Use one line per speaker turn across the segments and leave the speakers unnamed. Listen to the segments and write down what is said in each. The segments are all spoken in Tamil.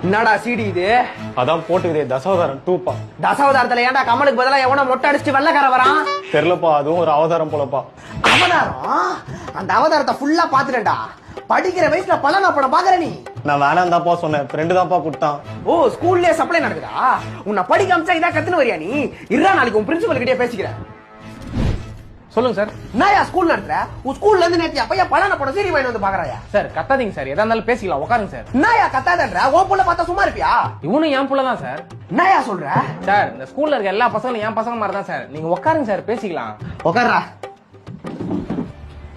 என்னடா சீடி இது?
அதான் போட்டுக்குதே தசாவதாரம் 2பா.
தசாவதாரத்துல ஏன்டா கமலுக்கு பதிலா எவனோ மொட்டை அடிச்சுட்டு வெள்ளக்கார வரான்?
தெரியலப்பா, அதுவும் ஒரு அவதாரம் போலப்பா.
அவதாரம்? அந்த அவதாரத்தை ஃபுல்லா பாத்துட்டேன்டா. படிக்கிற வயசுல பழங்க படம் பாக்குற நீ?
நான் வேணாம் தான்ப்பா சொன்னேன், ஃப்ரெண்டு தான்ப்பா கொடுத்தான்.
ஓ, ஸ்கூல்லயே சப்ளை நடக்குதா? உன்னை படிக்க அமிச்சா இதா கத்துன்னு வரியா நீ? இருடா, நாளைக்கு உன் பிரின்சிபல் கிட்டே பேசிக்கிறேன்.
சொல்லுங்க சார்.
என்னயா ஸ்கூல் நடத்துற? உன் ஸ்கூல்ல இருந்து நேத்து அப்பையா பழன படம் சீரி வாங்கி வந்து பாக்குறாயா?
சார் கத்தாதீங்க சார், எதா இருந்தாலும் பேசிக்கலாம், உட்காருங்க சார்.
என்னயா கத்தாதன்ற? ஓ புள்ள பார்த்தா சும்மா இருப்பியா?
இவனும் என் புள்ள தான் சார்.
என்னயா சொல்ற?
சார் இந்த ஸ்கூல்ல இருக்க எல்லா பசங்களும் என் பசங்க மாதிரி தான் சார். நீங்க உட்காருங்க சார், பேசிக்கலாம்.
உட்கார்றா.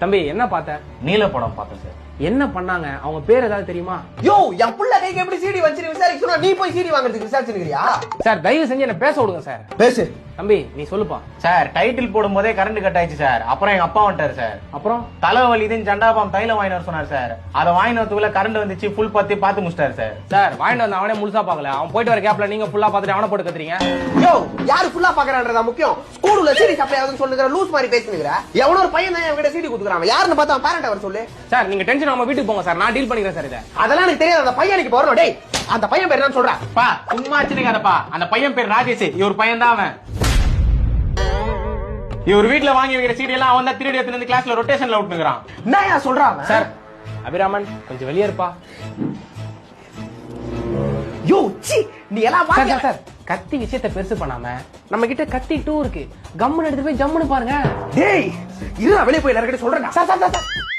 தம்பி என்ன பார்த்த?
நீல படம் பார்த்தேன் சார்.
என்ன பண்ணாங்க? அவங்க பேர் ஏதாவது தெரியுமா?
யோ, என் புள்ள கைக்கு எப்படி சீடி வச்சு விசாரிக்க சொன்னா நீ போய் சீடி வாங்குறதுக்கு விசாரிச்சுக்கிறியா?
சார் தயவு செஞ்சு என்ன பேச விடுங்க சார்.
பேசு.
தம்பி நீ சொல்லுப்பா.
சார் டைட்டில் போடும் போதே கரண்ட் கட் ஆயிடுச்சு சார். அப்புறம் எங்க அப்பா வந்துட்டாரு சார்.
அப்புறம்
தலைவலிதுன்னு ஜண்டாபாம் தைலம் வாங்கிட்டு வர சொன்னார் சார். அதை வாங்கிட்டு வரதுக்குள்ள கரண்ட் வந்துச்சு, ஃபுல் பத்தி பார்த்து முடிச்சிட்டாரு சார்.
சார் வாங்கிட்டு வந்து அவனே முழுசா பாக்கல, அவன் போயிட்டு வர கேப்ல நீங்க ஃபுல்லா பாத்துட்டு அவனை போட்டு கத்துறீங்க.
யோ, யாரு ஃபுல்லா பாக்குறான்றதா முக்கியம்? ஸ்கூல்ல சீடி சப்ளை ஆகுதுன்னு சொல்லுகிற லூஸ் மாதிரி பேசினுகிற. எவனோ ஒரு பையன் தான் என்கிட்ட சீடி குடுக்குறான். யாருன்னு பார்த்தா பேரண்ட் அவர் சொல்லு.
சார் நீங்க டென்ஷன் ஆகாம வீட்டுக்கு போங்க சார், நான் டீல் பண்ணிக்கிறேன் சார். இதை
அதெல்லாம் எனக்கு தெரியாது. அந்த பையனுக்கு போறோம். டேய், அந்த பையன் பேர் என்ன சொல்றா?
பா சும்மா சின்னக்காரப்பா, அந்த பையன் பேர் ராஜேஷ். இவர் பையன் தான் அவன். இவர் வீட்டுல வாங்கி வைக்கிற சீடி எல்லாம் அவன் தான் திருடி எடுத்துட்டு வந்து கிளாஸ்ல ரொட்டேஷன்ல விட்டுக்கிறான்.
என்னயா சொல்றான்
சார்? அபிராமன் கொஞ்சம் வெளியே இருப்பா.
யோ, சி, நீ எல்லாம்
சார்
வாங்க.
சார் சார் கத்தி விஷயத்தை பெருசு பண்ணாம நம்ம கிட்ட கத்தி 2 இருக்கு, கம்முன்னு எடுத்து போய் ஜம்முன்னு பாருங்க.
டேய், இரு, நான் வெளிய போய் எல்லார்கிட்ட சொல்றேன். Sir sir sir